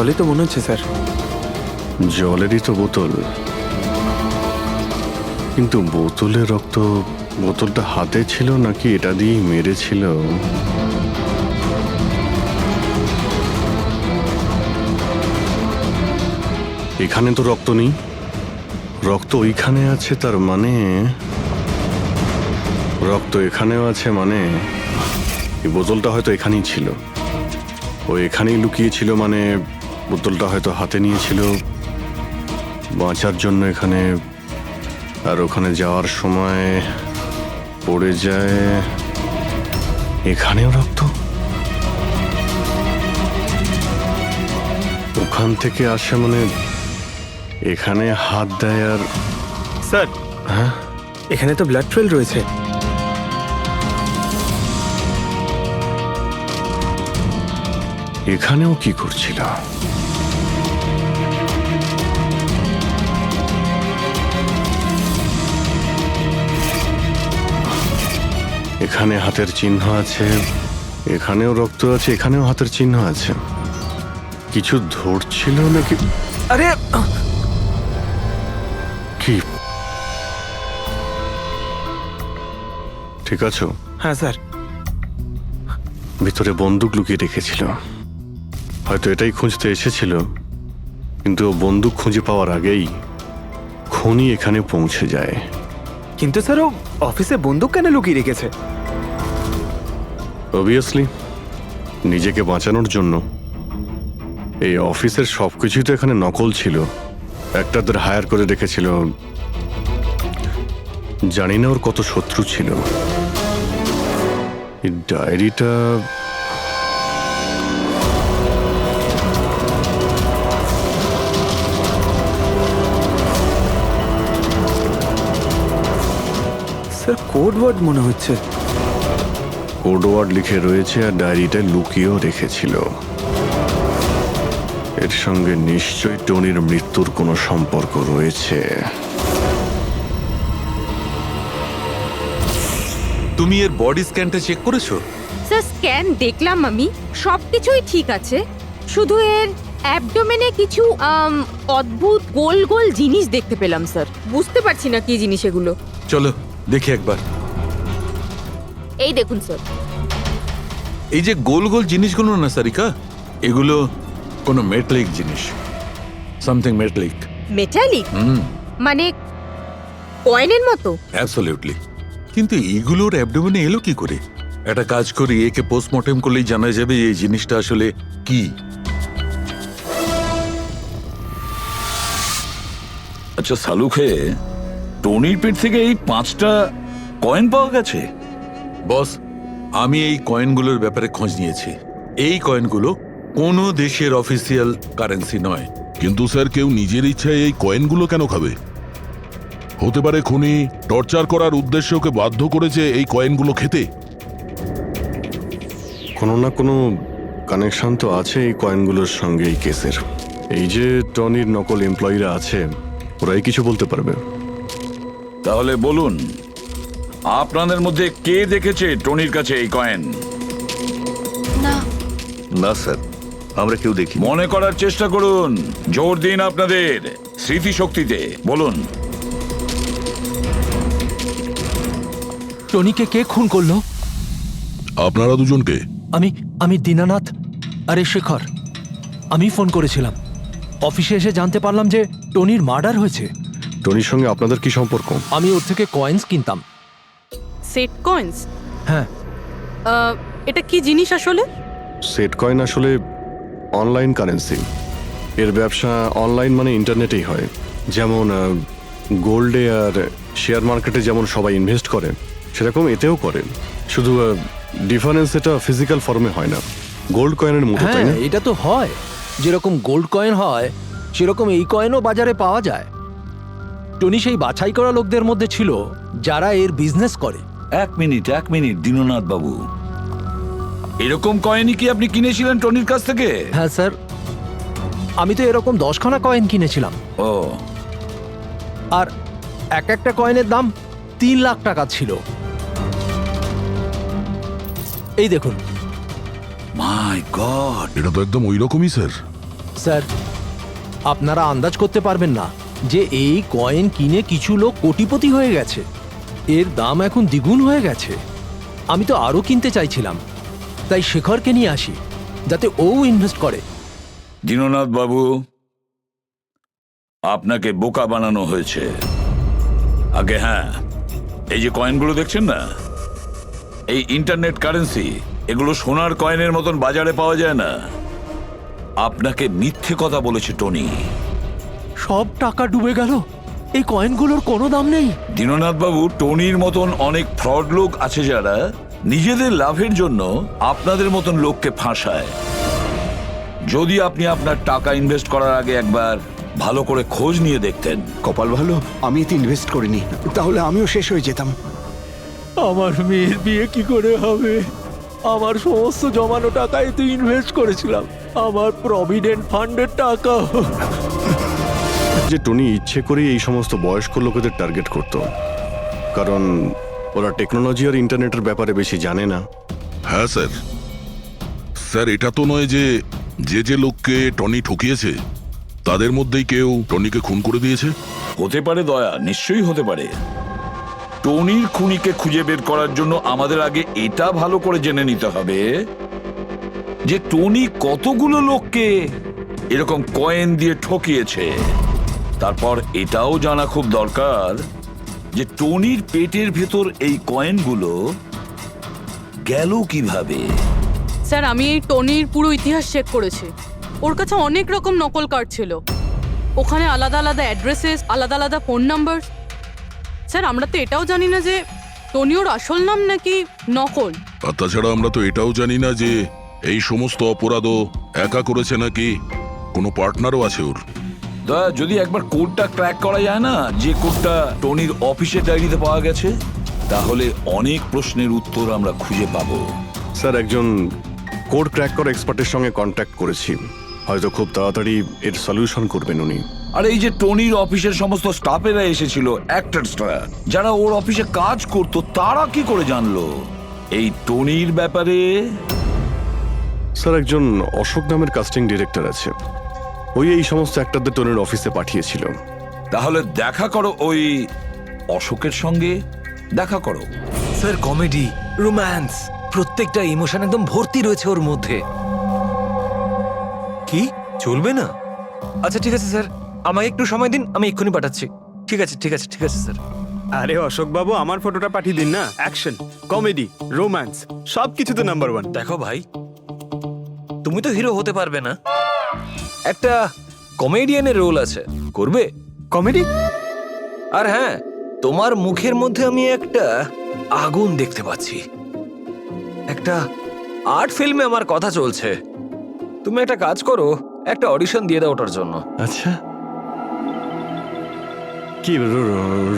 বলে তো মনে হচ্ছে স্যার। জলেরই তো বোতল, কিন্তু বোতলে রক্ত, বোতলটা হাতে ছিল নাকি এটা দিয়েই মেরেছিল? এখানে তো রক্ত নেই, রক্ত ওইখানে আছে, তার মানে রক্ত এখানেও আছে, মানে এই বোতলটা হয়তো এখানেই ছিল, ও এখানেই লুকিয়েছিল, মানে বোতলটা হয়তো হাতে নিয়েছিল বাঁচার জন্য এখানে, আর ওখানে যাওয়ার সময় পড়ে যায়। এখানেও রক্ত, ওখান থেকে আসে, মানে এখানে হাত দেয়। আর স্যার হ্যাঁ, এখানে তো ব্লাড ট্রেল রয়েছে। এখানেও কি করছিল? এখানে হাতের চিহ্ন আছে, এখানেও রক্ত আছে, এখানেও হাতের চিহ্ন আছে। কিছু ধরছিল নাকি? আরে কি ঠিক আছো? হ্যাঁ স্যার। ভিতরে বন্দুক লুকিয়ে রেখেছিল, হয়তো এটাই খুঁজতে এসেছিল, কিন্তু ও বন্দুক খুঁজে পাওয়ার আগেই খুনি এখানে পৌঁছে যায়। কিন্তু স্যার ও অফিসে বন্দুক কেন লুকিয়ে রেখেছে? অবভিয়াসলি নিজেকে বাঁচানোর জন্য। এই অফিসের সবকিছুই তো এখানে নকল ছিল, একটাদের হায়ার করে রেখেছিল। জানি না ওর কত শত্রু ছিল। এই ডায়েরিটা স্যার কোড ওয়ার্ড মনে হচ্ছে। কোড ওয়ার্ড লিখে রয়েছে, আর ডায়েরিটা লুকিয়েও রেখেছিল। এর সঙ্গে নিশ্চয়ই টনির মৃত্যুর কোনো সম্পর্ক রয়েছে। তুমি এর বডি স্ক্যানটা চেক করেছো? স্যার স্ক্যান দেখলাম আমি, সবকিছুই ঠিক আছে, শুধু এর অ্যাবডোমেনে কিছু অদ্ভুত গোল গোল জিনিস দেখতে পেলাম স্যার। বুঝতে পারছি না কি জিনিস এগুলো। চলো দেখি একবার। এই দেখুন স্যার। এই যে গোল গোল জিনিসগুলো না সারিকা, এগুলো কোনো মেটালিক জিনিস, সামথিং মেটালিক। মেটালিক? মানে কয়েনের মতো? অ্যাবসলিউটলি। কিন্তু এইগুলোর অ্যাবডোমেনে এলো কি করে? একটা কাজ করি, একে পোস্টমর্টেম করলেই জানা যাবে এই জিনিসটা আসলে কি। আচ্ছা সালুখে, টনির পেট থেকে এই 5টা কয়েন পাওয়া গেছে? বস, আমি এই কয়েনগুলোর ব্যাপারে খোঁজ নিয়েছি। এই কয়েনগুলো কোনো দেশের অফিসিয়াল কারেন্সি নয়। কিন্তু স্যার, কেউ নিজের ইচ্ছায় এই কয়েনগুলো কেন খাবে? হতে পারে খুনি টর্চার করার উদ্দেশ্যে ওকে বাধ্য করেছে এই কয়েনগুলো খেতে। কোনো না কোনো কানেকশন তো আছে এই কয়েনগুলোর সঙ্গে এই কেসের। এই যে টনির নকল এমপ্লয়িরা আছে, ওরাই কিছু বলতে পারবে। তাহলে বলুন, আপনাদের মধ্যে কে দেখেছে টনির কাছে এই কয়েন? না স্যার, আমরা কেউ দেখি। মনে করার চেষ্টা করুন, জোর দিন আপনাদের স্মৃতিশক্তিতে। বলুন। টনিকে কে খুন করলো? আপনারা দুজনকে? আমি দীনানাথ। আরে শেখর, আমি ফোন করেছিলাম। অফিসে এসে জানতে পারলাম যে টনির মার্ডার হয়েছে। টনির সঙ্গে আপনাদের কি সম্পর্ক? আমি ওর থেকে কয়েন্স কিনতাম। Set coins? হ্যাঁ। এটা কি জিনিস আসলে? সেট কয়েন আসলে অনলাইন কারেন্সি। এর ব্যবসা অনলাইন, মানে ইন্টারনেটেই হয়। যেমন গোল্ডে আর শেয়ার মার্কেটে যেমন সবাই ইনভেস্ট করে, সেরকম এতেও করে। শুধু ডিফারেন্স এটা ফিজিক্যাল ফর্মে হয় না, গোল্ড কয়েনের মতো, তাই না? হ্যাঁ, এটা তো হয়। যেরকম গোল্ড কয়েন হয় সেরকম এই কয়েনও বাজারে পাওয়া যায়। টনি সেই বাছাই করা লোকদের মধ্যে ছিল যারা এর বিজনেস করে। এক মিনিট দীননাথ বাবু, এরকম কয়েনই কি আপনি কিনেছিলেন টনির কাছ থেকে? হ্যাঁ স্যার, আমি তো এরকম 10খানা কয়েন কিনেছিলাম। ও, আর একটা কয়েনের দাম 3 লাখ টাকা ছিল। এই দেখুন। মাই গড, এটা তো একদম ওই রকমই স্যার। স্যার, আপনারা আন্দাজ করতে পারবেন না যে এই কয়েন কিনে কিছু লোক কোটিপতি হয়ে গেছে। এর দাম এখন দ্বিগুণ হয়ে গেছে। আমি তো আরও কিনতে চাইছিলাম, তাই শেখরকে নিয়ে আসি যাতে ও ইনভেস্ট করে। দীননাথ বাবু, আপনাকে বোকা বানানো হয়েছে। আগে হ্যাঁ, এই যে কয়েনগুলো দেখছেন না, এই ইন্টারনেট কারেন্সি, এগুলো সোনার কয়েনের মতন বাজারে পাওয়া যায় না। আপনাকে মিথ্যে কথা বলেছে টনি। সব টাকা ডুবে গেল, এই কয়েনগুলোর কোনো দাম নেই। দীননাথ বাবু, টনির মতন অনেক ফ্রড লোক আছে যারা নিজেদের লাভের জন্য আপনাদের মতন লোককে ফাঁসায়। যদি আপনি আপনার টাকা ইনভেস্ট করার আগে একবার ভালো করে খোঁজ নিয়ে দেখতেন। কপাল ভালো আমি এতে ইনভেস্ট করিনি, তাহলে আমিও শেষ হয়ে যেতাম। আমার মেয়ের বিয়ে কি করে হবে? আমার সমস্ত জমানো টাকা এতে ইনভেস্ট করেছিলাম, আমার প্রভিডেন্ট ফান্ডের টাকা। যে টনি ইচ্ছে করে এই সমস্ত বয়স্ক লোকেদের টার্গেট করত, কারণ ওরা টেকনোলজি আর ইন্টারনেটের ব্যাপারে বেশি জানে না। হ্যাঁ স্যার। স্যার, এটা তো নয় যে যে যে লোককে টনি ঠকিয়েছে তাদের মধ্যেই কেউ টনিকে খুন করে দিয়েছে। হতে পারে দয়া, নিশ্চয়ই হতে পারে। টনির খুনিকে খুঁজে বের করার জন্য আমাদের আগে এটা ভালো করে জেনে নিতে হবে যে টনি কতগুলো লোককে এরকম কয়েন দিয়ে ঠকিয়েছে। তারপর এটাও জানা খুব দরকার যে টনির পেটের ভেতর এই কয়েনগুলো গেল কিভাবে। স্যার, আমি এই টনির পুরো ইতিহাস চেক করেছি। ওর কাছে অনেক রকম নকল কার্ড ছিল, ওখানে আলাদা আলাদা অ্যাড্রেসেস, আলাদা আলাদা ফোন নাম্বার। স্যার, আমরা তো এটাও জানি না যে টনি ওর আসল নাম নাকি নকল। আর তাছাড়া আমরা তো এটাও জানি না যে এই সমস্ত অপরাধও একা করেছে নাকি কোনো পার্টনারও আছে ওর। দয়া, যদি একবার কোডটা ক্র্যাক করা যায় না, যে কোডটা টনির অফিসের ডায়েরিতে পাওয়া গেছে, তাহলে অনেক প্রশ্নের উত্তর আমরা খুঁজে পাবো। স্যার, একজন কোড ক্র্যাক করা এক্সপার্টের সঙ্গে কন্ট্যাক্ট করেছি, হয়তো খুব তাড়াতাড়ি এর সলিউশন করবেন উনি। আর এই যে টনির অফিসের সমস্ত স্টাফেরা এসেছিল, অ্যাক্টরসরা যারা ওর অফিসে কাজ করতো, তারা কি করে জানলো এই টনির ব্যাপারে? স্যার, একজন অশোক নামের কাস্টিং ডিরেক্টর আছে, ওই এই সমস্ত অ্যাক্টরদের টনির অফিসে পাঠিয়েছিল। তাহলে দেখা করো ওই অশোকের সঙ্গে, দেখা করো। স্যার, কমেডি, রোম্যান্স, প্রত্যেকটা ইমোশন একদম ভর্তি রয়েছে ওর মধ্যে। কি চলবে না? আচ্ছা ঠিক আছে স্যার, আমাকে একটু সময় দিন, আমি এক্ষুনি পাঠাচ্ছি। ঠিক আছে ঠিক আছে ঠিক আছে স্যার। আরে অশোক বাবু, আমার ফটোটা পাঠিয়ে দিন না। অ্যাকশন, কমেডি, রোম্যান্স সব কিছুতে নাম্বার 1। দেখো ভাই, তুমি তো হিরো হতে পারবে না, একটা কমেডিয়ানের রোল আছে, করবে? কমেডি? আর হ্যাঁ, তোমার মুখের মধ্যে আমি একটা আগুন দেখতে পাচ্ছি। একটা আর্ট ফিল্মে আমার কথা চলছে, তুমি একটা কাজ করো, একটা অডিশন দিয়ে দাও ওটার জন্য। আচ্ছা, কি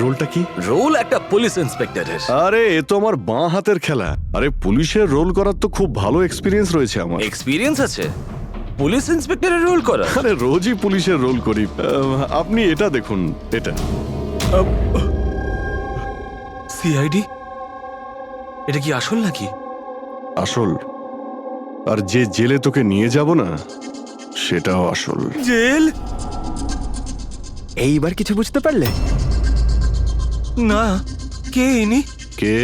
রোলটা কি? রোল একটা পুলিশ ইন্সপেক্টরের। আরে এ তো আমার বাঁ হাতের খেলা। আরে পুলিশের রোল করার তো খুব ভালো এক্সপিরিয়েন্স রয়েছে আমার। এক্সপিরিয়েন্স আছে পুলিশ ইন্সপেক্টরের রোল করা? আরে রোজই পুলিশের রোল করি। আপনি এটা দেখুন, এটা সিআইডি? এটা কি আসল নাকি? আসল। আর যে জেলে তোকে নিয়ে যাব না, সেটাও আসল। জেল? এইবার কিছু বুঝতে পারলে? না, কে ইনি? কে?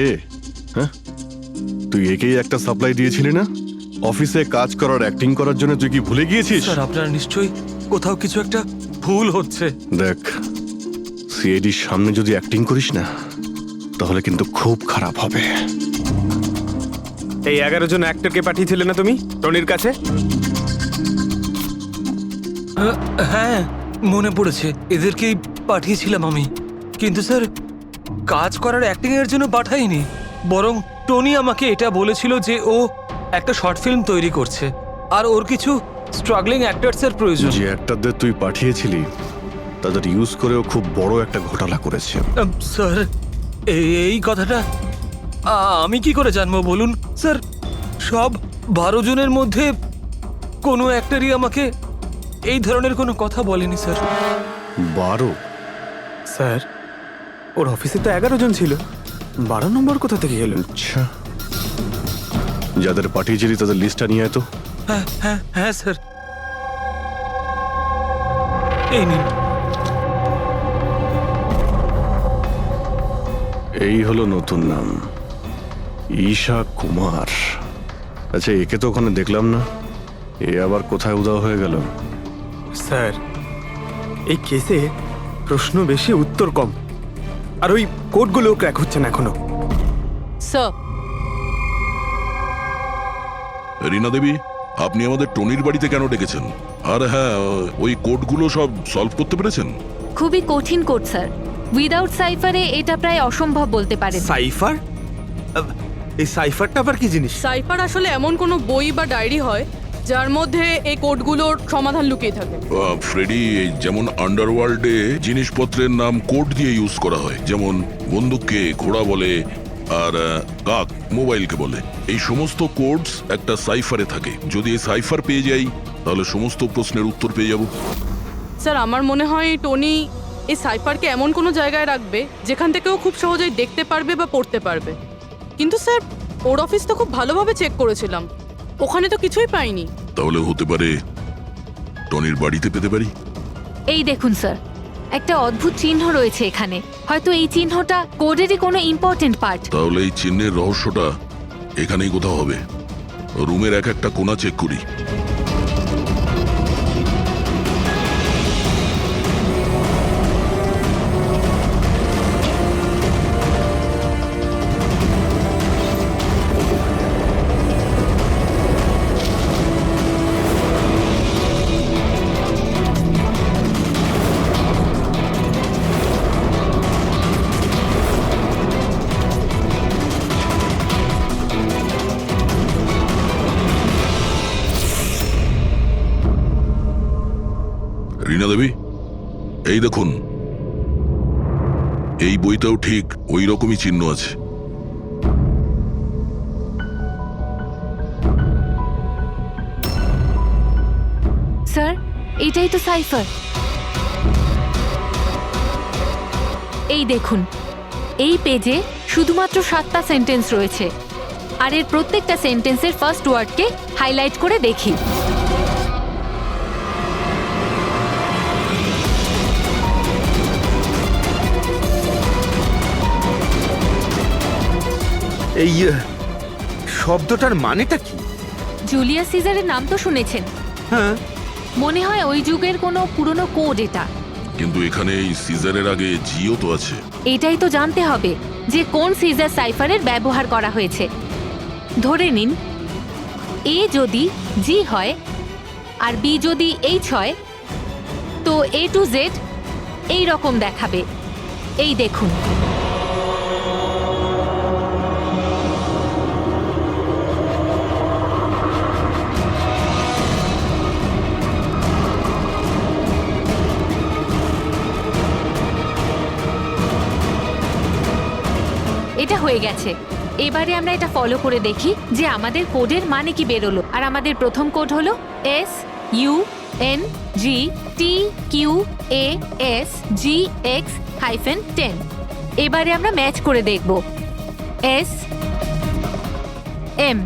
হ্যাঁ, তুই একেই একটা সাপ্লাই দিয়েছিলি না অফিসে কাজ করার, অ্যাক্টিং করার জন্য? তুই কি ভুলে গিয়েছিস? স্যার, আপনার নিশ্চয়ই কোথাও কিছু একটা ভুল হচ্ছে। দেখ, সিআইডির সামনে যদি অ্যাক্টিং করিস না, তাহলে কিন্তু খুব খারাপ হবে। এই 11 জন অ্যাক্টরকে পাঠিয়েছিলে না তুমি টনির কাছে? হ্যাঁ, মনে পড়েছে, এদেরকেই পাঠিয়েছিলাম আমি। কিন্তু স্যার, কাজ করার অ্যাক্টিং এর জন্য পাঠাইনি, বরং টনি আমাকে এটা বলেছিল যে ও একটা শর্ট ফিল্ম তৈরি করছে আর ওর কিছু স্ট্রাগলিং অ্যাক্টরস এর প্রয়োজন। যে অ্যাক্টরদের তুই পাঠিয়েছিলি তাদের ইউজ করেও খুব বড় একটা ঘোটালা করেছে। স্যার, এই কথাটা আমি কি করে জানবো বলুন স্যার? সব 12 জনের মধ্যে কোনো অ্যাক্টরই আমাকে এই ধরনের কোনো কথা বলেনি স্যার। 12? স্যার, ওর অফিসে তো 11 জন ছিল, 12 নম্বর কোথা থেকে এলো? আচ্ছা, যাদের পাঠিয়েছিলি তাদের লিস্টটা নিয়ে আয় তো। হ্যাঁ হ্যাঁ হ্যাঁ স্যার। এই নিন। এই হলো নতুন নাম, ঈশা কুমার। আচ্ছা, একে তো ওখানে দেখলাম না, এ আবার কোথায় উধাও হয়ে গেল? স্যার, এই কেসে প্রশ্ন বেশি উত্তর কম, আর ওই কোডগুলো ক্র্যাক হচ্ছে না এখনো। স্যার, রীনা দেবী, আপনি আমাদের টনির বাড়িতে কেন ডেকেছেন? আর হ্যাঁ, ওই কোডগুলো সব সলভ করতে পেরেছেন? খুবই কঠিন কোড স্যার। উইদাউট সাইফারে এটা প্রায় অসম্ভব বলতে পারেন। সাইফার? এই সাইফারটা আবার কি জিনিস? সাইফার আসলে এমন কোনো বই বা ডায়েরি হয় যার মধ্যে এই কোডগুলোর সমাধান লুকিয়ে থাকে। ফ্রেডি, এই যেমন আন্ডারওয়ার্ল্ডে জিনিসপত্রের নাম কোড দিয়ে ইউজ করা হয়, যেমন বন্দুককে ঘোড়া বলে আর কাক মোবাইলকে বলে। এই সমস্ত কোডস একটা সাইফারে থাকে। যদি এই সাইফার পেয়ে যাই তাহলে সমস্ত প্রশ্নের উত্তর পেয়ে যাব। স্যার, আমার মনে হয় টনি এই সাইফারকে এমন কোনো জায়গায় রাখবে যেখান থেকে ও খুব সহজেই দেখতে পারবে বা পড়তে পারবে। কিন্তু স্যার, ওর অফিস তো খুব ভালোভাবে চেক করেছিলাম, ওখানে তো কিছুই পাইনি। তাহলে হতে পারে টনির বাড়িতে পেতে পারি। এই দেখুন স্যার, একটা অদ্ভুত চিহ্ন রয়েছে এখানে। হয়তো এই চিহ্নটা কোডেরই কোনো ইম্পর্টেন্ট পার্ট। তাহলে এই চিহ্নের রহস্যটা এখানেই কোথাও হবে। রুমের এক একটা কোণা চেক করি। রীনা দেবী, এই দেখুন, এই বইটাও ঠিক ওই রকমই চিহ্ন আছে। স্যার, এটাই তো সাইফার। এই দেখুন, এই পেজে শুধুমাত্র 7টা সেন্টেন্স রয়েছে, আর এর প্রত্যেকটা সেন্টেন্সের ফার্স্ট ওয়ার্ডকে হাইলাইট করে দেখি। এই শব্দটার মানেটা কি? জুলিয়াস সিজারের নাম তো শুনেছেন? হ্যাঁ। মনে হয় ওই যুগের কোনো পুরনো কোড এটা। কিন্তু এখানে এই সিজারের আগে জিও তো আছে। এটাই তো জানতে হবে যে কোন সিজার সাইফারের ব্যবহার করা হয়েছে। ধরে নিন, এ যদি জি হয় আর বি যদি এইচ হয়, তো এ টু জেড এই রকম দেখাবে। এই দেখুন, এটা হয়ে গেছে। এবারে আমরা এটা ফলো করে দেখি যে আমাদের কোডের মানে কি বেরোলো। আর আমাদের প্রথম কোড হলো SUNGTQAS-GX-10। এবারে আমরা ম্যাচ করে দেখব। SMUONHAN।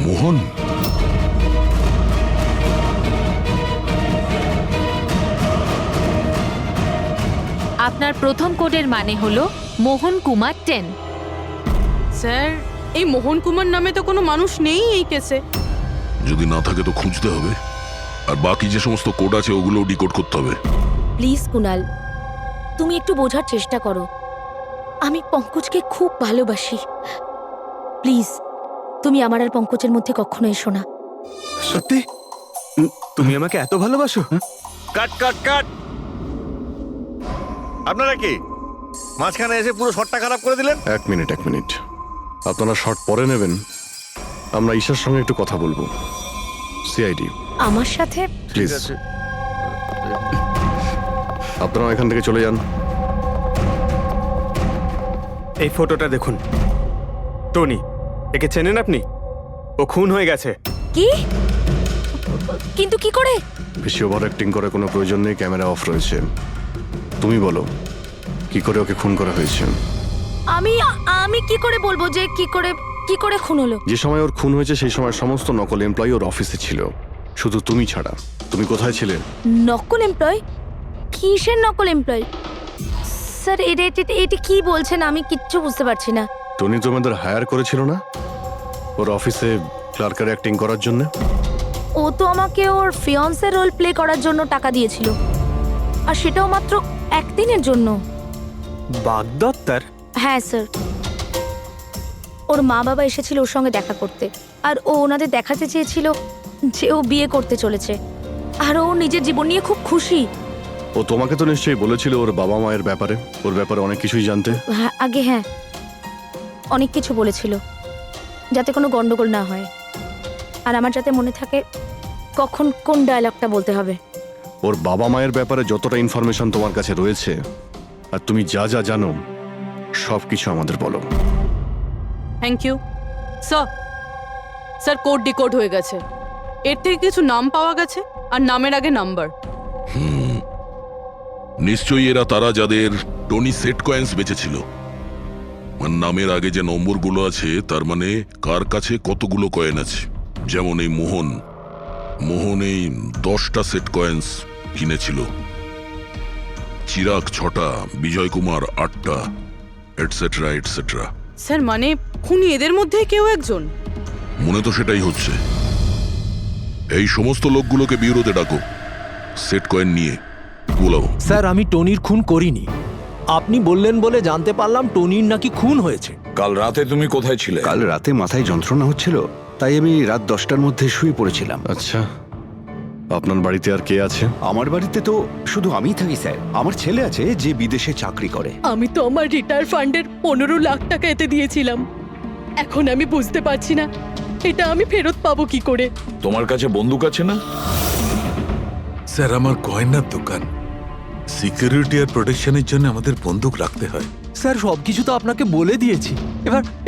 মোহন, আপনার প্রথম কোডের মানে হলো মোহন কুমার 10। স্যার, এই মোহন কুমার নামে তো কোনো মানুষ নেই এই কেসে। যদি না থাকে তো খুঁজতে হবে, আর বাকি যে সমস্ত কোড আছে ওগুলো ডিকোড করতে হবে। প্লিজ কুনাল, তুমি একটু বোঝার চেষ্টা করো। আমি পঙ্কজকে খুব ভালোবাসি। প্লিজ, তুমি আমার আর পঙ্কজের মধ্যে কখনো এসো না। সত্যি? তুমি আমাকে এত ভালোবাসো? কাট কাট কাট! আপনারা কি মাঝখানে এসে পুরো শটটা খারাপ করে দিলেন? এক মিনিট। আপনারা শর্ট পরে নেবেন, আমরা ঈশার সঙ্গে একটু কথা বলবো। সিআইডি আমার সাথে? প্লিজ, আপনারা এখান থেকে চলে যান। এই ফটোটা দেখুন। টনি, একে চেনেন আপনি? ও খুন হয়ে গেছে। কি? কিন্তু কি করে? বেশি ওভার অ্যাক্টিং করার কোনো প্রয়োজন নেই, ক্যামেরা অফ রয়েছে। তুমি বলো, কি করে ওকে খুন করা হয়েছে? আমি আমি কি করে বলবো যে কি করে খুন হলো? যে সময় ওর খুন হয়েছে সেই সময় সমস্ত নকল এমপ্লয়ি ওর অফিসে ছিল, শুধু তুমি ছাড়া। তুমি কোথায় ছিলে? নকল এমপ্লয়? কিসের নকল এমপ্লয়? স্যার এটা কি বলছেন? আমি কিচ্ছু বুঝতে পারছি না। টনি তোমাদের হায়ার করেছিল না ওর অফিসে ক্লার্কার অ্যাক্টিং করার জন্য? ও তো আমাকে ওর ফিয়ন্সে রোল প্লে করার জন্য টাকা দিয়েছিল, আর সেটাও মাত্র একদিনের জন্য। বাগদত্তার? হ্যাঁ স্যার, ওর মা বাবা এসেছিল ওর সঙ্গে দেখা করতে, আর ও ওনাদের দেখাতে চেয়েছিল যে ও বিয়ে করতে চলেছে, আর ও নিজের জীবন নিয়ে খুব খুশি। ও তোমাকে তো নিশ্চয়ই বলেছিল ওর বাবা মায়ের ব্যাপারে, ওর ব্যাপারে অনেক কিছুই জানতে। হ্যাঁ হ্যাঁ, অনেক কিছু বলেছিল, যাতে কোনো গন্ডগোল না হয়, আর আমার যাতে মনে থাকে কখন কোন ডায়লগটা বলতে হবে। ওর বাবা মায়ের ব্যাপারে যতটা ইনফরমেশন তোমার কাছে রয়েছে আর তুমি যা যা জানো সব কিছু আমাদের বলো। Thank you sir. Sir code decode হয়ে গেছে, এর থেকে কিছু নাম পাওয়া গেছে, আর নামের আগে নাম্বার। নিশ্চয়ই এরা তারা যাদের টনি সেট কয়েন্স বেঁচেছিল। আর নামের আগে যে নম্বরগুলো আছে তার মানে কার কাছে কতগুলো কয়েন আছে। যেমন এই মোহন এই 10টা সেট কয়েন্স কিনেছিল, চিরাগ 6টা, বিজয় কুমার 8টা, এটসেট্রা এটসেট্রা। স্যার মানে খুনি এদের মধ্যে কেউ একজন? মনে তো সেটাই হচ্ছে। এই সমস্ত লোকগুলোকে বিউরোতে ডাকো, সেট কয়েন নিয়ে বলাও। স্যার আমি টনির খুন করিনি। আপনি বললেন বলে জানতে পারলাম টনির নাকি খুন হয়েছে। কাল রাতে তুমি কোথায় ছিলে? কাল রাতে মাথায় যন্ত্রণা হচ্ছিল, তাই আমি রাত 10টার মধ্যে শুয়ে পড়েছিলাম। আচ্ছা, আপনার বাড়িতে আর কে আছে? আমার বাড়িতে তো শুধু আমিই থাকি স্যার। আমার ছেলে আছে যে বিদেশে চাকরি করে। আমি তো আমার রিটায়ার ফান্ডের 15 লাখ টাকা এতে দিয়েছিলাম। এখন আমি বুঝতে পারছি না এটা আমি ফেরত পাবো কি করে। তোমার কাছে বন্দুক আছে না? স্যার আমার গয়নার দোকান, সিকিউরিটি আর প্রোটেকশনের জন্য আমাদের বন্দুক রাখতে হয়। স্যার সবকিছু তো আপনাকে বলে দিয়েছি,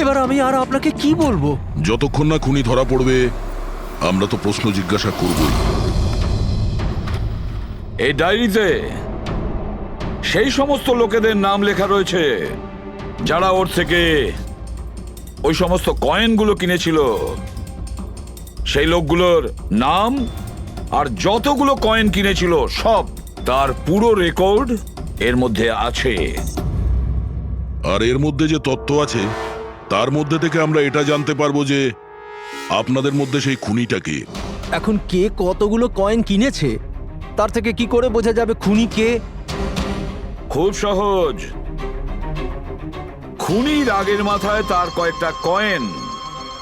এবার আমি আর আপনাকে কি বলবো? যতক্ষণ না খুনি ধরা পড়বে আমরা তো প্রশ্ন জিজ্ঞাসা করবই। এই ডায়েরিতে সেই সমস্ত লোকেদের নাম লেখা রয়েছে যারা ওর থেকে ওই সমস্ত কয়েনগুলো কিনেছিল। সেই লোকগুলোর নাম আর যতগুলো কয়েন কিনেছিল সব, তার পুরো রেকর্ড এর মধ্যে আছে। আর এর মধ্যে যে তথ্য আছে তার মধ্যে থেকে আমরা এটা জানতে পারবো যে আপনাদের মধ্যে সেই খুনিটা কে। এখন কে কতগুলো কয়েন কিনেছে তার থেকে কি করে বোঝা যাবে খুনি কে? খুব সহজ। খুনি রাগের মাথায় তার কয়েকটা কয়েন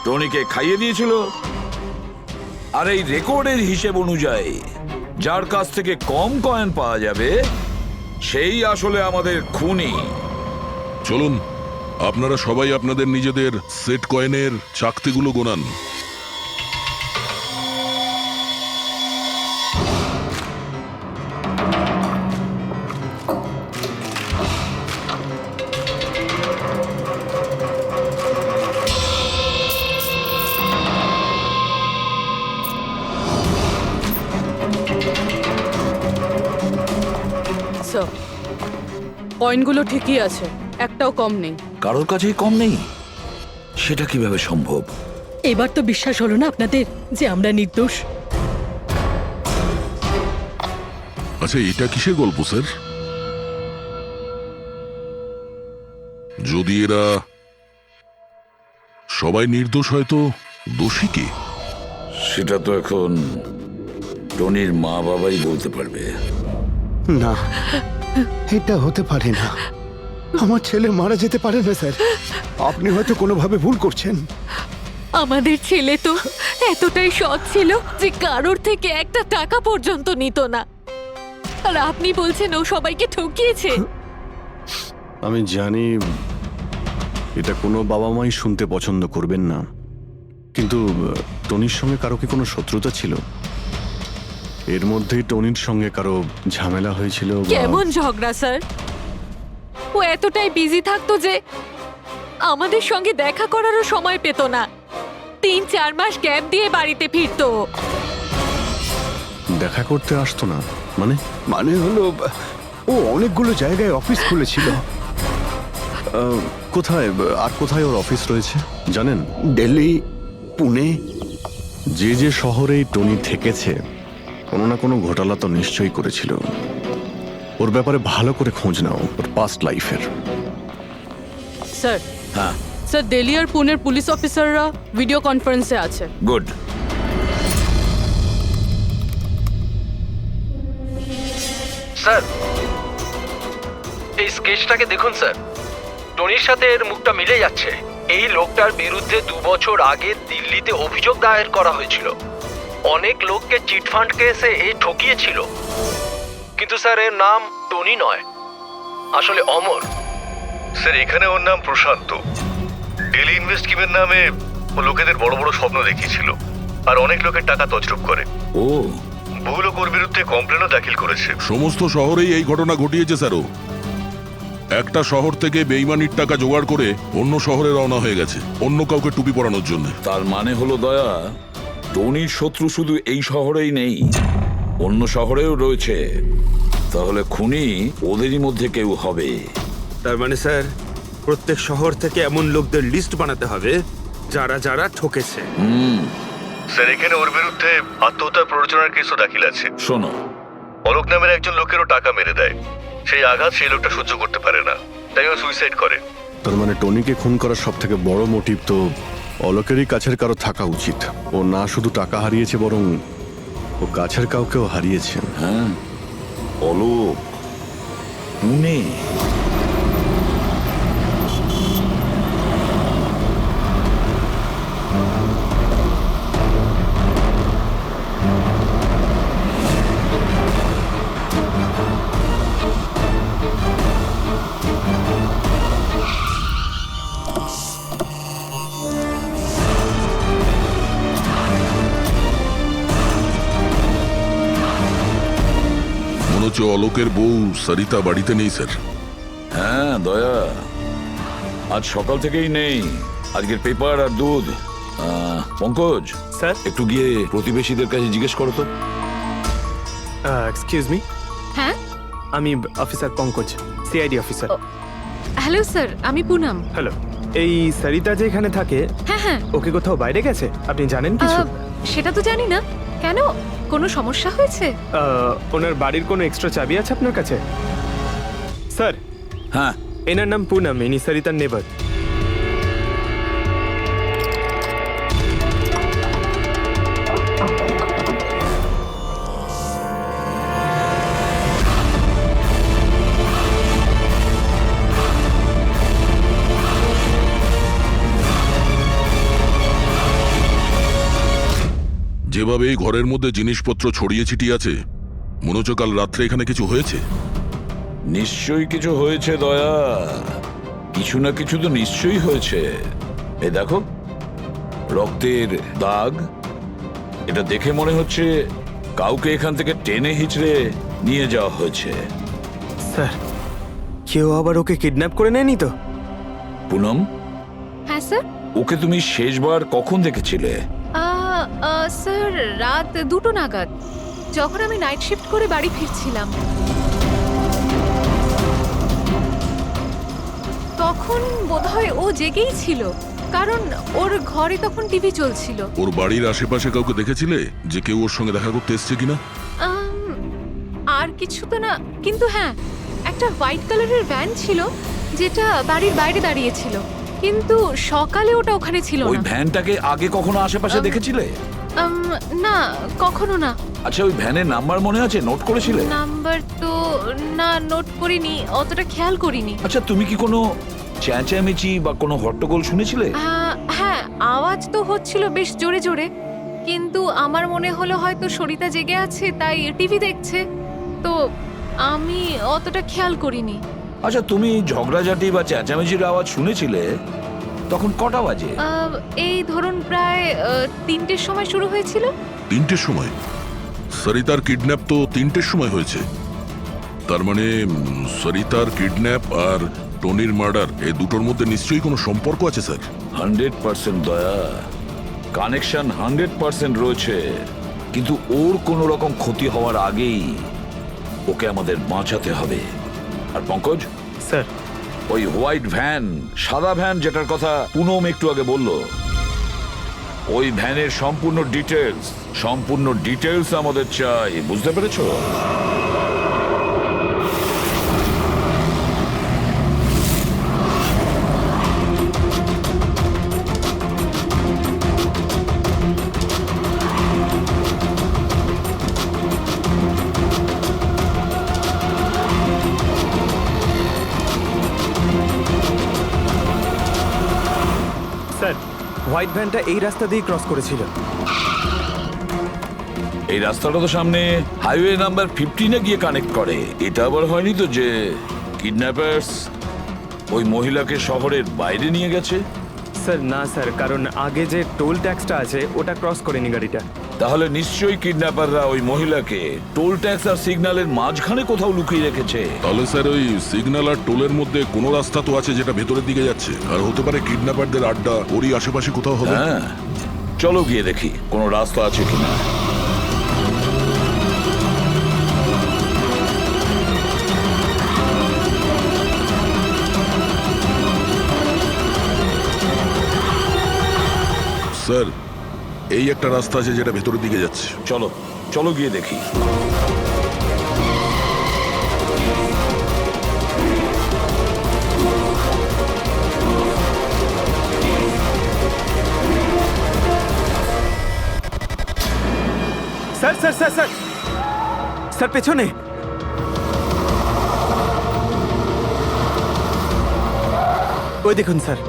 টনিকে খাইয়ে দিয়েছিল, আর এই রেকর্ডের হিসেব অনুযায়ী যার কাছ থেকে কম কয়েন পাওয়া যাবে সেই আসলে আমাদের খুনি। চলুন আপনারা সবাই আপনাদের নিজেদের সেট কয়েনের চাকতিগুলো গোনান। স্যার কয়েনগুলো ঠিকই আছে, একটাও কম নেই। কারোর কাছেই কম নেই? সেটা কিভাবে সম্ভব? এবার তো বিশ্বাস হলো না আপনাদের যে আমরা নির্দোষ? আচ্ছা এটা কিসের গল্প স্যার? যদি এরা সবাই নির্দোষ হয় তো দোষী কে? সেটা তো এখন টনির মা বাবাই বলতে পারবে। না, এটা হতে পারে না। আমার ছেলে মারা যেতে পারে না স্যার। আপনি হয়তো কোনোভাবে ভুল করছেন। আমাদের ছেলে তো এতটাই সৎ ছিল যে কারোর থেকে একটা টাকা পর্যন্ত নিত না, আর আপনি বলছেন ও সবাইকে ঠকিয়েছে। আমি জানি এটা কোনো বাবা মাই শুনতে পছন্দ করবেন না, কিন্তু টনির সঙ্গে কারো কি কোনো শত্রুতা ছিল? এর মধ্যেই টনির সঙ্গে কারো ঝামেলা হয়েছিল? কেমন ঝগড়া স্যার? ও এতটাই বিজি থাকতো যে আমাদের সঙ্গে দেখা করারও সময় পেত না। 3-4 মাস গ্যাপ দিয়ে বাড়িতে ফিরতো। দেখা করতে আসতো না মানে? মানে হলো ও অনেকগুলো জায়গায় অফিস খুলেছিল। কোথায় ওর অফিস রয়েছে জানেন? দিল্লি, পুনে। যে যে শহরেই টনি থেকেছে কোনো না কোনো ঘোটালা তো নিশ্চয়ই করেছিল। ওর ব্যাপারে ভালো করে খোঁজ নাও, ওর পাস্ট লাইফের। স্যার, হ্যাঁ স্যার দিল্লি আর পুনের পুলিশ অফিসাররা ভিডিও কনফারেন্সে আছে। গুড। স্যার, এই স্কেচটাকে দেখুন স্যার, টনির সাথে এর মুখটা মিলে যাচ্ছে। এই লোকটার বিরুদ্ধে 2 বছর আগে দিল্লিতে অভিযোগ দায়ের করা হয়েছিল। অনেক লোককে চিটফান্ড কেসে এই ঠকিয়েছিল। কিন্তু স্যার এর নাম টনি নয়, আসলে অমর। স্যার এখানে ওর নাম প্রশান্ত। ডেলি ইনভেস্ট স্কিমের নামে ও লোকেদের বড় বড় স্বপ্ন দেখিয়েছিল আর অনেক লোকের টাকা তছরূপ করে। ও বহু লোক ওর বিরুদ্ধে কমপ্লেনও দাখিল করেছে। সমস্ত শহরেই এই ঘটনা ঘটিয়েছে স্যারও। একটা শহর থেকে বেইমানির টাকা জোগাড় করে অন্য শহরে রওনা হয়ে গেছে অন্য কাউকে টুপি পরানোর জন্য। তার মানে হলো দয়া, টনির শত্রু শুধু এই শহরেই নেই, অন্য শহরেও রয়েছে। তাহলে খুনি ওদেরই মধ্যে কেউ হবে। তার মানে স্যার প্রত্যেক শহর থেকে এমন লোকদের লিস্ট বানাতে হবে যারা যারা ঠকেছে। স্যার এখানে ওর বিরুদ্ধে আত্মহত্যা প্ররোচনার কেসও দাখিল আছে। শোনো, অলোক নামের একজন লোকেরও টাকা মেরে দেয়। সেই আঘাত সেই লোকটা সহ্য করতে পারে না, তাই ও সুইসাইড করে। তার মানে টনিকে খুন করার সব থেকে বড় মোটিভ তো অলোকেরই কাছের কারো থাকা উচিত। ও না শুধু টাকা হারিয়েছে, বরং ও কাছের কাউকেও হারিয়েছে। হ্যাঁ, অলোক, পুনে। মনে হচ্ছে অলোকের বউ সরিতা বাড়িতে নেই স্যার। হ্যাঁ দয়া, আজ সকাল থেকেই নেই। আজকের পেপার আর দুধ। পঙ্কজ স্যার, একটু গিয়ে প্রতিবেশীদের কাছে জিজ্ঞেস করো তো। Excuse me. হ্যাঁ, আমি officer Pankaj, CID officer. Hello sir, আমি পুনম। হ্যালো। এই সরিতা যে এখানে থাকে, হ্যাঁ হ্যাঁ, ওকে কোথাও বাইরে গেছে আপনি জানেন কিছু? সেটা তো জানি না। কেন, কোনো সমস্যা হয়েছে? ওনার বাড়ির কোনো এক্সট্রা চাবি আছে আপনার কাছে? স্যার, হ্যাঁ, এনার নাম পুনম, ইনি সরিতার নেবার। যেভাবে এই ঘরের মধ্যে জিনিসপত্র ছড়িয়ে ছিটিয়ে আছে, মনে হচ্ছে কাল রাত্রে এখানে কিছু হয়েছে। নিশ্চয়ই কিছু হয়েছে দয়া, কিছু না কিছু তো নিশ্চয়ই হয়েছে। এই দেখো, রক্তের দাগ। এটা দেখে মনে হচ্ছে কাউকে এখান থেকে টেনে হিচড়ে নিয়ে যাওয়া হয়েছে। স্যার, কেউ আবার ওকে কিডন্যাপ করে নেয়নি তো? পুনম, হ্যাঁ স্যার। ওকে তুমি শেষবার কখন দেখেছিলে? স্যার রাত 2টো নাগাদ, যখন আমি নাইট শিফট করে বাড়ি ফিরছিলাম। তখন বোধহয় ও জেগেই ছিল, কারণ ওর ঘরে তখন টিভি চলছিল। ওর বাড়ির আশেপাশে কাউকে দেখেছিলে যে কেউ ওর সঙ্গে দেখা করতে এসছে কিনা? আর কিছু তো না, কিন্তু হ্যাঁ, একটা হোয়াইট কালারের ভ্যান ছিল যেটা বাড়ির বাইরে দাঁড়িয়েছিল, কিন্তু সকালে ওটা ওখানে ছিল ওই না। ভ্যানটাকে আগে কখনো আশেপাশে দেখেছিলে? না, কখনো না। আচ্ছা, ওই ভ্যানের নাম্বার মনে আছে? নোট করেছিলে? নাম্বার তো না, নোট করিনি, অতটা খেয়াল করিনি। আচ্ছা, তুমি কি কোনো চেঁচামেচি বা কোনো হট্টগোল শুনেছিলে? হ্যাঁ, আওয়াজ তো হচ্ছিল বেশ জোরে জোরে, কিন্তু আমার মনে হলো হয়তো সরিতা জেগে আছে তাই টিভি দেখছে, তো আমি অতটা খেয়াল করিনি। আচ্ছা, তুমি ঝগড়াঝাটি বা চেঁচামেচির আওয়াজ শুনেছিলে তখন কটা বাজে? এই ধরুন প্রায় 3টের সময় শুরু হয়েছিল। 3টের সময়? সরিতার কিডন্যাপ তো 3টের সময় হয়েছে। তার মানে সরিতার কিডন্যাপ আর টনির মার্ডার, এই দুটোর মধ্যে নিশ্চয়ই কোনো সম্পর্ক আছে স্যার। 100% দয়া, কানেকশন 100% রয়েছে, কিন্তু ওর কোনো রকম ক্ষতি হওয়ার আগেই ওকে আমাদের বাঁচাতে হবে। আর পঙ্কজ স্যার, ওই হোয়াইট ভ্যান, সাদা ভ্যান যেটার কথা পুনম একটু আগে বললো, ওই ভ্যানের সম্পূর্ণ ডিটেলস আমাদের চাই, বুঝতে পেরেছো? স্যার, হোয়াইট ভ্যানটা এই রাস্তা দিয়ে ক্রস করেছিল। এই রাস্তাটা তো সামনে হাইওয়ে নাম্বার 15-এ গিয়ে কানেক্ট করে। এটা আবার হয়নি তো যে কিডন্যাপার্স ওই মহিলাকে শহরের বাইরে নিয়ে গেছে? স্যার না স্যার, কারণ আগে যে টোল ট্যাক্সটা আছে ওটা ক্রস করেনি গাড়িটা। তাহলে নিশ্চয়ই কিডন্যাপাররা ওই মহিলাকে টোল ট্যাক্স আর সিগন্যালের মাঝখানে কোথাও লুকিয়ে রেখেছে। তাহলে স্যার ওই সিগন্যাল আর টোলের মধ্যে কোনো রাস্তা তো আছে যেটা ভেতরের দিকে যাচ্ছে, আর হতে পারে কিডন্যাপারদের আড্ডা ওরই আশেপাশে কোথাও হবে। হ্যাঁ, চলো গিয়ে দেখি কোনো রাস্তা আছে কিনা। স্যার, এই একটা রাস্তা আছে যেটা ভেতরের দিকে যাচ্ছে। চলো চলো গিয়ে দেখি। Sir sir sir sir sir, পেছনে। ওই দেখুন স্যার।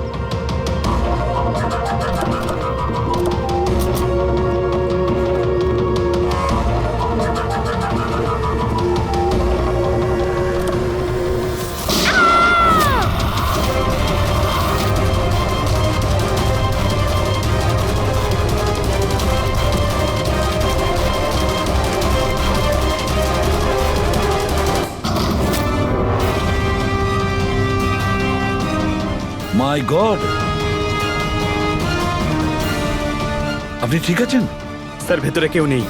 মাই গড, আপনি ঠিক আছেন? স্যার, ভেতরে কেউ নেই।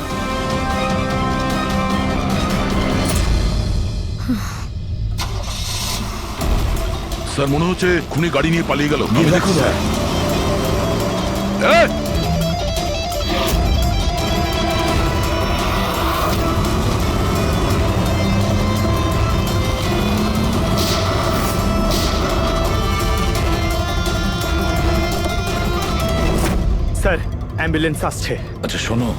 স্যার, মনে হচ্ছে খুনি গাড়ি নিয়ে পালিয়ে গেল। গিয়ে দেখো স্যার। এই! স্যার, অ্যাম্বুলেন্স আসছে। আচ্ছা শোনো,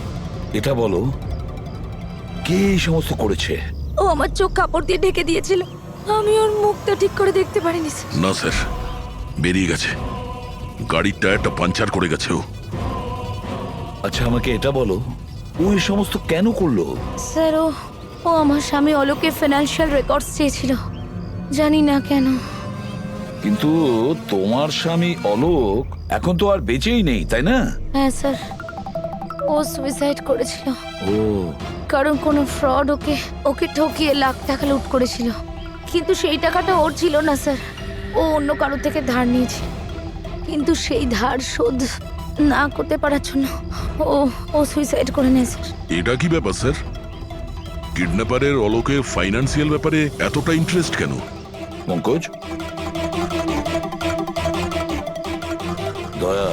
এটা বলো কে এই সমস্ত করেছে? ও আমার চোখ কাপড় দিয়ে ঢেকে দিয়েছিল, আমি ওর মুখটা ঠিক করে দেখতে পারিনি স্যার। না স্যার, বেরিয়ে গেছে, গাড়ির টায়ারটা পাঞ্চার করে গেছে ও। আচ্ছা আমাকে এটা বলো, ও এই সমস্ত কেন করলো? স্যার, ও আমার স্বামী অলোকের ফিনান্সিয়াল রেকর্ডস চেয়েছিল, জানি না কেন। কিন্তু তোমার স্বামী অলোক এখন তো আর বেঁচেই নেই, তাই না? হ্যাঁ স্যার, ও সুইসাইড করেছিল। ও, কারণ কোনো ফ্রড ওকে ঠকিয়ে লাখ টাকা লুট করেছিল, কিন্তু সেই টাকাটা ওর ছিল না স্যার, ও অন্য কারো থেকে ধার নিয়েছে, কিন্তু সেই ধার শোধ না করতে পারার জন্য ও সুইসাইড করে নেয় স্যার। এটা কি ব্যাপার স্যার? কিডন্যাপারের অলোকে ফাইন্যান্সিয়াল ব্যাপারে এতটা ইন্টারেস্ট কেন? পঙ্কজ, দয়া,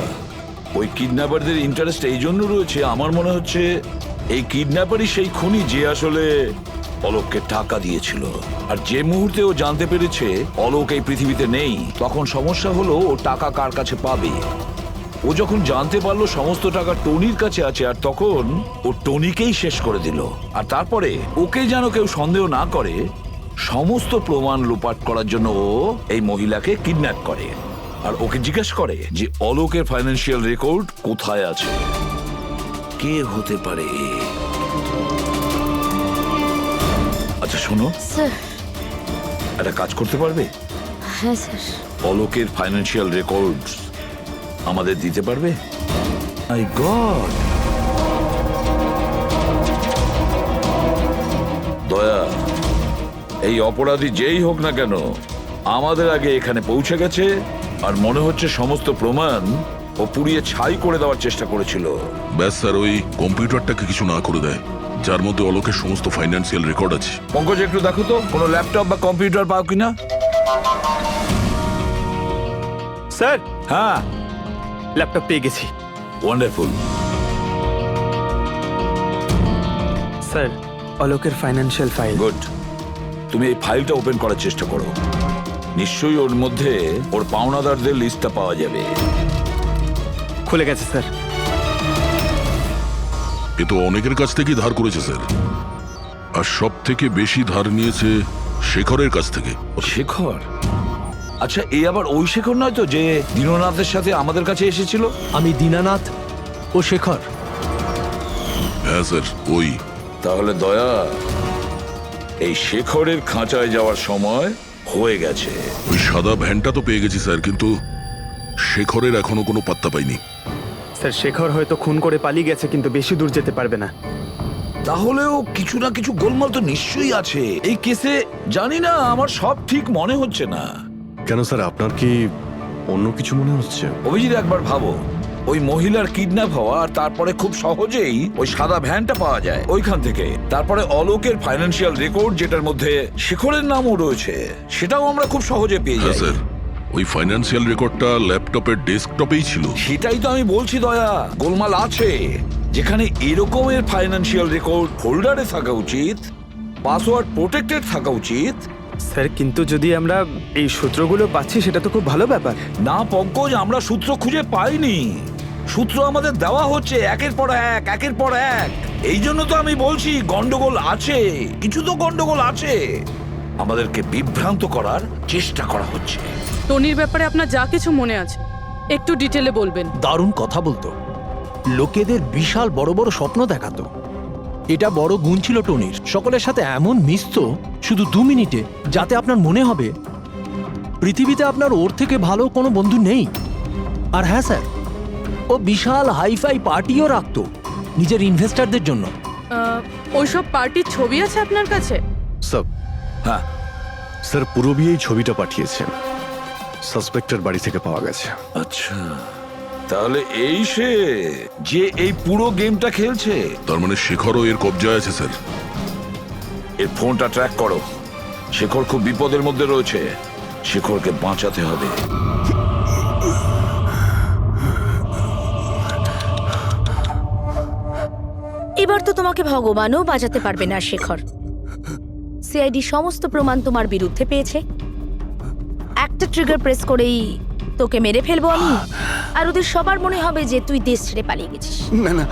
ওই কিডন্যাপারদের ইন্টারেস্ট এই জন্য রয়েছে, আমার মনে হচ্ছে এই কিডন্যাপারই সেই খুনি যে আসলে অলোককে টাকা দিয়েছিল। আর যে মুহূর্তে ও জানতে পেরেছে অলোক এই পৃথিবীতে নেই, তখন সমস্যা হলো ও টাকা কার কাছে পাবে। ও যখন জানতে পারলো সমস্ত টাকা টনির কাছে আছে, আর তখন ও টনিকেই শেষ করে দিল। আর তারপরে ওকে যেন কেউ সন্দেহ না করে, সমস্ত প্রমাণ লোপাট করার জন্য ও এই মহিলাকে কিডন্যাপ করে, আর ওকে জিজ্ঞেস করে যে অলোকের ফাইন্যান্সিয়াল রেকর্ড কোথায় আছে। কে হতে পারে? আচ্ছা শোনো স্যার। একটা কাজ করতে পারবে? হ্যাঁ স্যার। অলোকের ফাইন্যান্সিয়াল রেকর্ড আমাদের দিতে পারবে? মাই গড, দয়া, এই অপরাধী যেই হোক না কেন আমাদের আগে এখানে পৌঁছে গেছে, আর মনে হচ্ছে সমস্ত প্রমাণ ও পুড়িয়ে ছাই করে দেওয়ার চেষ্টা করেছিল। ব্যাস স্যার, ওই কম্পিউটারটাকে কিছু না করে দেয় যার মধ্যে অলোকের সমস্ত ফাইন্যান্সিয়াল রেকর্ড আছে। পঙ্কজ, একটু দেখো তো কোনো ল্যাপটপ বা কম্পিউটার পাও কিনা। স্যার হ্যাঁ, ল্যাপটপ পেয়ে গেছি। ওয়ান্ডারফুল। স্যার অলোকের ফাইন্যান্সিয়াল ফাইল। গুড। তুমি এই ফাইলটা ওপেন করার চেষ্টা করো। নিশ্চয়ই ওর মধ্যে ওর পাওনাদারদের লিস্টটা পাওয়া যাবে। খুলে গেছে স্যার। এ তো অনেকের কাছ থেকেই ধার করেছে স্যার, আর সব থেকে বেশি ধার নিয়েছে শেখরের কাছ থেকে। শেখর? আচ্ছা, এই আবার ওই শেখর নয় তো যে দীননাথের সাথে আমাদের কাছে এসেছিল? আমি দীনানাথ ও শেখর। হ্যাঁ স্যার, ওই। তাহলে দয়া, এই শেখরের খাঁচায় যাওয়ার সময় হয়ে গেছে। ওই সাদা ভ্যানটা তো পেয়ে গেছি স্যার, কিন্তু শেখরের এখনো কোনো পাত্তা পাইনি। স্যার শেখর হয়তো খুন করে পালিয়ে গেছে, কিন্তু বেশি দূর যেতে পারবে না। তাহলেও কিছু না কিছু গোলমাল তো নিশ্চয়ই আছে এই কেসে। জানি না, আমার সব ঠিক মনে হচ্ছে না। কেন স্যার, আপনার কি অন্য কিছু মনে হচ্ছে? অভিজিৎ, একবার ভাবো, ওই মহিলার কিডন্যাপ হওয়া আর তারপরে খুব সহজেই ওই সাদা ভ্যানটা পাওয়া যায় ওইখান থেকে। তারপরে অলোকের ফাইন্যান্সিয়াল রেকর্ড, যেটার মধ্যে শেখরের নামও রয়েছে, সেটাও আমরা খুব সহজে পেয়ে হ্যাঁ যাই। স্যার, ওই ফাইন্যান্সিয়াল রেকর্ডটা ল্যাপটপের ডেস্কটপেই ছিল। সেটাই তো আমি বলছি দয়া, গোলমাল আছে। যেখানে এরকমের ফাইন্যান্সিয়াল রেকর্ড ফোল্ডারে থাকা উচিত, পাসওয়ার্ড প্রোটেক্টেড থাকা উচিত। স্যার কিন্তু যদি আমরা এই সূত্রগুলো পাচ্ছি সেটা তো খুব ভালো ব্যাপার। না পঙ্কজ, আমরা সূত্র খুঁজে পাইনি। সূত্র আমাদের দেওয়া হচ্ছে একের পর এক, একের পর এক। এই জন্য তো আমি বলছি গন্ডগোল আছে, কিছু তো গন্ডগোল আছে। আমাদেরকে বিভ্রান্ত করার চেষ্টা করা হচ্ছে। টনির ব্যাপারে আপনার যা কিছু মনে আছে একটু ডিটেলে বলবেন। দারুণ কথা বলতো, লোকেদের বিশাল বড় বড় স্বপ্ন দেখাতো। এটা বড় গুণ ছিল টনির। সকলের সাথে এমন মিশতো শুধু 2 মিনিটে, যাতে আপনার মনে হবে পৃথিবীতে আপনার ওর থেকে ভালো কোনো বন্ধু নেই। আর হ্যাঁ স্যার, ও বিশাল হাইফাই পার্টিও রাখতো নিজের ইনভেস্টরদের জন্য। ওইসব পার্টির ছবি আছে আপনার কাছে? স্যার, হ্যাঁ স্যার পুরবী এই ছবিটা পাঠিয়েছেন, সাসপেক্টের বাড়ি থেকে পাওয়া গেছে। আচ্ছা, তাহলে এই সে যে এই পুরো গেমটা খেলছে। তার মানে শেখরও এর কবজায় আছে স্যার। এর ফোনটা ট্র্যাক করো। শেখর খুব বিপদের মধ্যে রয়েছে, শেখরকে বাঁচাতে হবে। এবার তো তোমাকে ভগবানও বাঁচাতে পারবে না শেখর। সিআইডি সমস্ত প্রমাণ তোমার বিরুদ্ধে পেয়েছে। একটা ট্রিগার প্রেস করেই তোকে মেরে ফেলবো আমি, আর ওদের সবার মনে হবে যে তুই দেশ ছেড়ে পালিয়ে গেছিস। না না,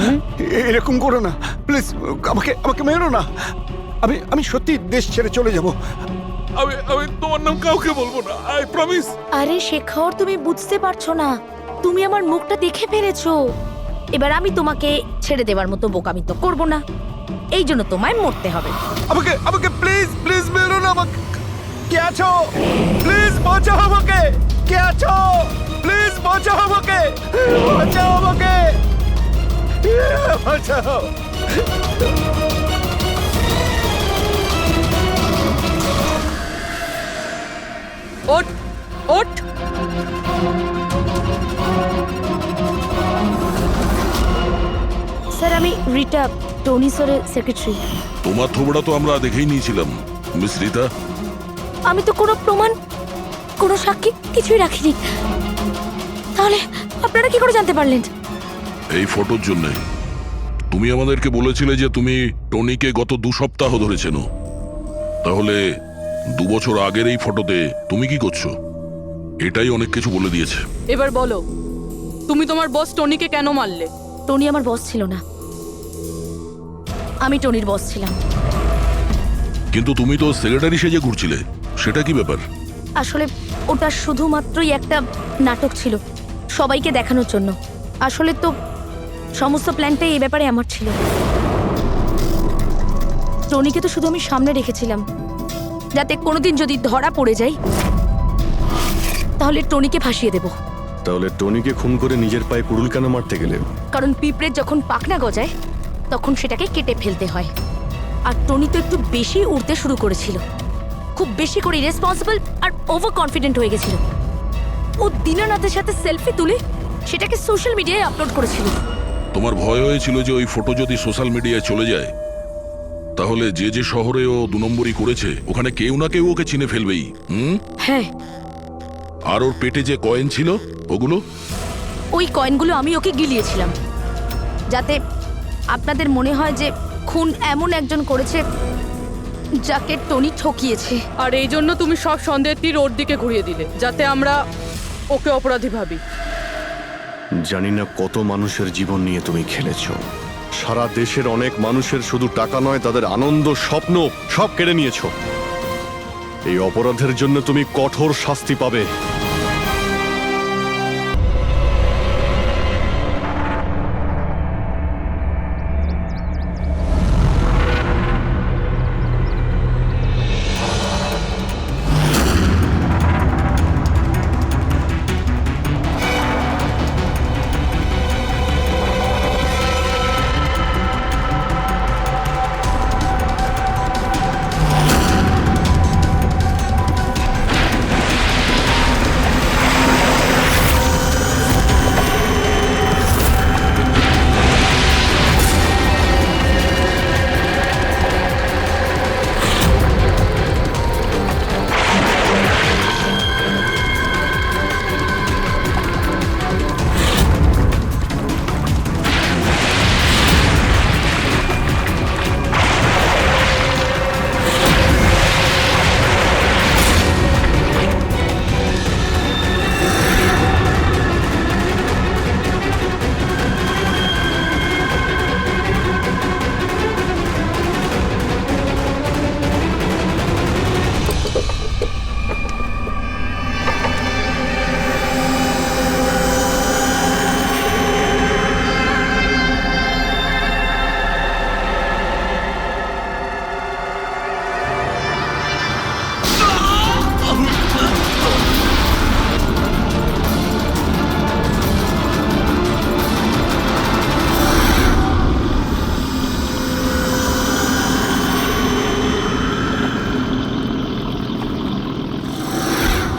এরকম করো না প্লিজ, আমাকে আমাকে মেরো না। আমি সত্যি দেশ ছেড়ে চলে যাব। আমি তোমার নাম কাউকে বলবো না, আই প্রমিস। আরে শেখর, তুমি বুঝতে পারছো না, তুমি আমার মুখটা দেখে ফেলেছো। এবার আমি তোমাকে ছেড়ে দেওয়ার মতো বোকামি তো করবো না, এই জন্য তোমায় মরতে হবে। আমাকে আমাকে প্লিজ প্লিজ মেরো না। আমাকে কে আছো? প্লিজ বাঁচাও আমাকে। কে আছো? প্লিজ বাঁচাও আমাকে, বাঁচাও আমাকে, বাঁচাও। ওঠ ওঠ। স্যার, আমি রিটা, টনি স্যারের সেক্রেটারি। তোমার থোবড়া তো আমরা দেখেই নিয়েছিলাম মিস রিতা। আমি তো কোনো প্রমাণ, কোনো সাক্ষী কিছুই রাখিনি। তাহলে আপনারা কি করে জানতে পারলেন? এই ফটোর জন্য তুমি আমাদেরকে বলেছিলে যে তুমি টনিকে গত 2 সপ্তাহ ধরে চেনো। তাহলে 2 বছর আগের এই ফটোতে তুমি কি করছো? এটাই অনেক কিছু বলে দিয়েছে। এবার বলো, তুমি তোমার বস টনিকে কেন মারলে? টনি আমার বস ছিল না, আমি টনির বস ছিলাম। কিন্তু তুমি তো সেক্রেটারি সেজে ঘুরছিলে, সেটা কি ব্যাপার? আসলে ওটা শুধুমাত্রই একটা নাটক ছিল, সবাইকে দেখানোর জন্য। আসলে তো সমস্ত প্ল্যানটাই এই ব্যাপারে আমার ছিল। টনিকে তো শুধু আমি সামনে রেখেছিলাম, যাতে কোনোদিন যদি ধরা পড়ে যাই তাহলে টনিকে ফাঁসিয়ে দেব। তাহলে টনিকে খুন করে নিজের পায়ে কুড়ুল কেন মারতে গেলে? কারণ পিঁপড়ের যখন পাখনা গজায় তখন সেটাকে কেটে ফেলতে হয়। আর টনি তো একটু বেশি উড়তে শুরু করেছিল, খুব বেশি করে রেসপন্সিবল আর ওভার কনফিডেন্ট হয়ে গেছিল। ও দীনানাথের সাথে সেলফি তুলে সেটাকে সোশ্যাল মিডিয়ায় আপলোড করেছিল। তোমার ভয় হয়েছিল যে ওই ফটো যদি সোশ্যাল মিডিয়ায় চলে যায় তাহলে যে যে শহরে ও 2 নম্বরই করেছে ওখানে কেউ না কেউ ওকে চিনে ফেলবেই। হ্যাঁ, আর ওর পেটে যে কয়েন ছিল ওগুলো? ওই কয়েনগুলো আমি ওকে গিলিয়েছিলাম, যাতে আপনাদের মনে হয় যে খুন এমন একজন করেছে যাকে টনি ঠকিয়েছে। আর এই জন্য তুমি সব সন্দেহের তীর ওর দিকে ঘুরিয়ে দিলে, যাতে আমরা ওকে অপরাধী ভাবি। জানি না কত মানুষের জীবন নিয়ে তুমি খেলেছো। সারা দেশের অনেক মানুষের শুধু টাকা নয়, তাদের আনন্দ, স্বপ্ন সব কেড়ে নিয়েছো। এই অপরাধের জন্য তুমি কঠোর শাস্তি পাবে।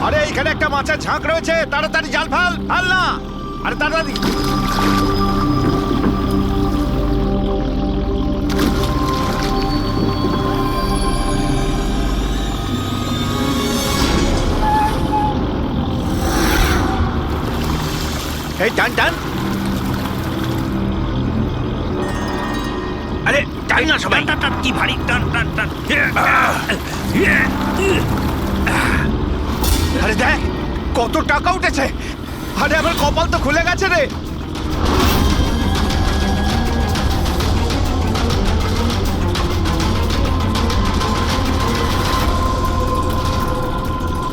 আরে এখানে একটা মাছের ঝাঁক রয়েছে, তাড়াতাড়ি জাল ফেল, ফেল না, আরে তাড়াতাড়ি। এই টান টান, আরে টান না সবাই, টান টান, কি ভারী, টান টান টান। আরে দেখ কত টাকা উঠেছে, আরে আমার কপাল তো খুলে গেছে রে।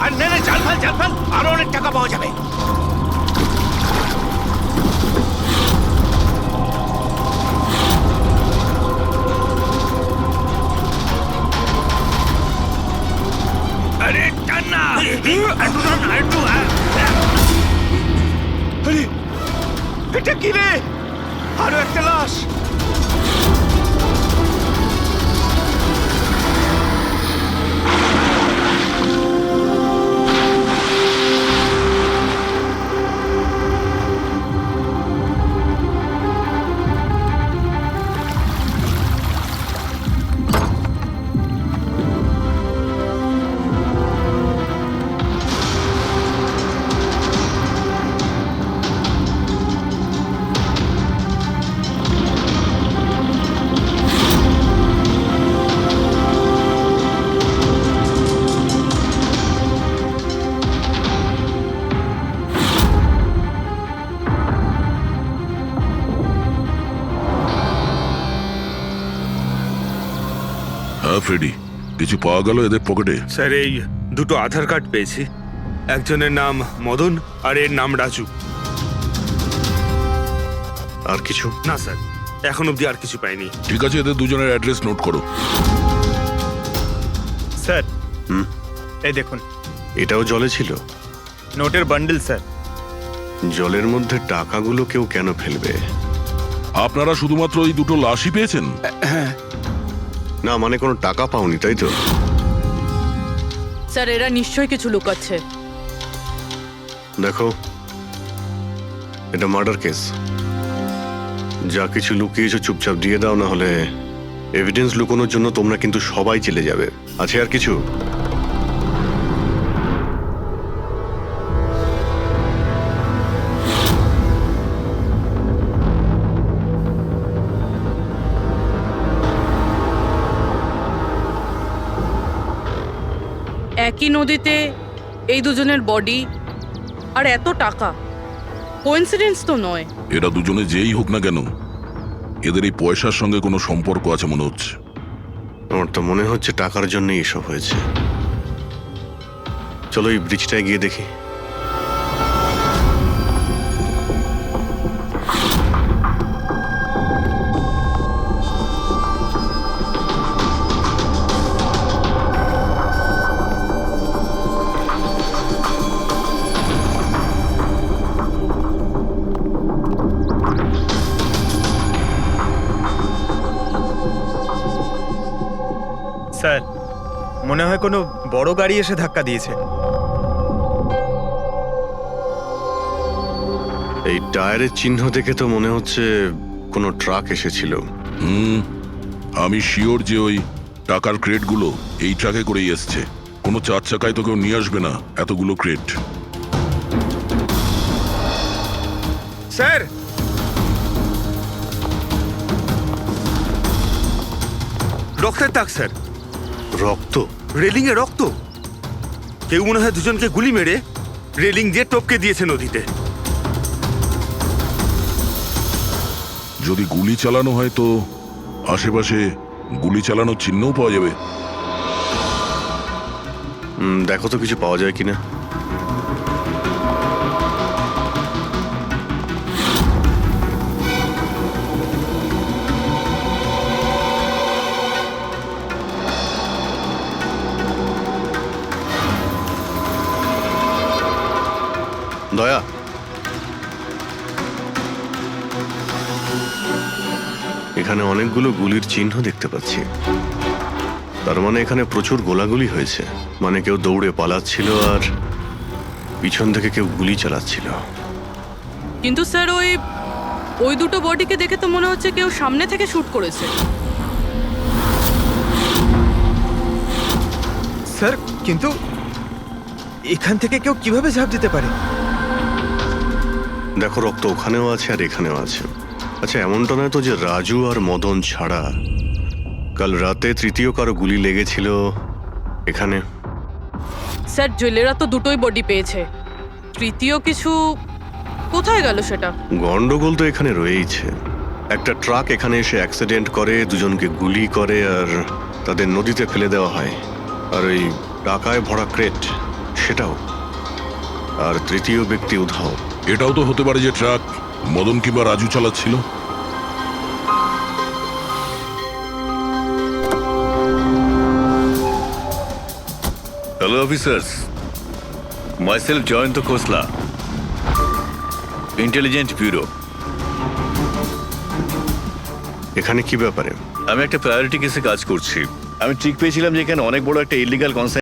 আর নে নে, জাল ফেল, জাল ফেল, আরো অনেক টাকা পাওয়া যাবে। আরে টান না, একটু টান না, একটু। আরে এটা কি রে, আরো একটা লাশ। হ্যাঁ ফ্রেডি, কিছু পাওয়া গেল এদের পকেটে? স্যার এই দুটো আধার কার্ড পেয়েছি, একজনের নাম মদন আর এর নাম রাজু। আর কিছু না স্যার, এখন অবধি আর কিছু পাইনি। ঠিক আছে, এদের দুজনের অ্যাড্রেস নোট করো। স্যার এই দেখুন, এটাও জলে ছিল? নোটের বান্ডেল স্যার। জলের মধ্যে টাকাগুলো কেউ কেন ফেলবে? আপনারা শুধুমাত্র ওই দুটো লাশই পেয়েছেন? না মানে কোনো টাকা পাওনি, তাই তো? স্যার এরা নিশ্চয়ই কিছু লুকাচ্ছে। দেখো, এটা মার্ডার কেস। যা কিছু লুকিয়েছো চুপচাপ দিয়ে দাও, না হলে এভিডেন্স লুকানোর জন্য তোমরা কিন্তু সবাই চলে যাবে। আছে আর কিছু? একই নদীতে এই দুজনের বডি আর এত টাকা, কোইন্সিডেন্স তো নয়। এরা দুজনে যেই হোক না কেন, এদের এই পয়সার সঙ্গে কোনো সম্পর্ক আছে মনে হচ্ছে। আমার তো মনে হচ্ছে টাকার জন্যই এসব হয়েছে। চলো এই ব্রিজটায় গিয়ে দেখি। স্যার, মনে হয় কোনো বড় গাড়ি এসে ধাক্কা দিয়েছে। এই টায়ারের চিহ্ন দেখে তো মনে হচ্ছে কোনো ট্রাক এসেছিল। আমি শিওর যে ওই টাকার ক্রেটগুলো এই ট্রাকে করেই এসছে। কোনো চার চাকায় তো কেউ নিয়ে আসবে না এতগুলো ক্রেট। স্যার, রক্তের দাগ স্যার। রক্ত? রেলিং এ রক্ত। কেউ মনে হয় দুজনকে গুলি মেরে রেলিং দিয়ে টপকে দিয়েছে নদীতে। যদি গুলি চালানো হয় তো আশেপাশে গুলি চালানোর চিহ্নও পাওয়া যাবে। দেখো তো কিছু পাওয়া যায় কিনা। দয়া, এখানে অনেকগুলো গুলির চিহ্ন দেখতে পাচ্ছি। তার মানে এখানে প্রচুর গোলাগুলি হয়েছে। মানে কেউ দৌড়ে পালাচ্ছিল আর পিছন থেকে কেউ গুলি চালাচ্ছিল। কিন্তু স্যার ওই দুটো বডিকে দেখে তো মনে হচ্ছে কেউ সামনে থেকে শুট করেছে। স্যার, কিন্তু এখান থেকে কেউ কিভাবে ঝাঁপ দিতে পারে? দেখো, রক্ত ওখানেও আছে আর এখানেও আছে। আচ্ছা, এমনটা নয় তো যে রাজু আর মদন ছাড়া কাল রাতে তৃতীয় কারো গুলি লেগেছিল এখানে? স্যার, জেলেরা তো দুটোই বডি পেয়েছে, তৃতীয় কিছু কোথায় গেল সেটা? গন্ডগোল তো এখানে রয়েইছে। একটা ট্রাক এখানে এসে অ্যাক্সিডেন্ট করে, দুজনকে গুলি করে আর তাদের নদীতে ফেলে দেওয়া হয়। আর ওই টাকায় ভরা ক্রেট সেটাও। আর তৃতীয় ব্যক্তি উধাও। এটাও তো হতে পারে যে ট্রাক মদন কিংবা রাজু চালাচ্ছিল। হ্যালো অফিসার্স, মাইসেলফ জয়ন্ত খোসলা, ইন্টেলিজেন্স ব্যুরো। এখানে কি ব্যাপারে? আমি একটা প্রায়োরিটি কেসে কাজ করছি। আমি ঠিক পেয়েছিলাম যে এখানে অনেক বড় একটা ইলিগাল কনসাইন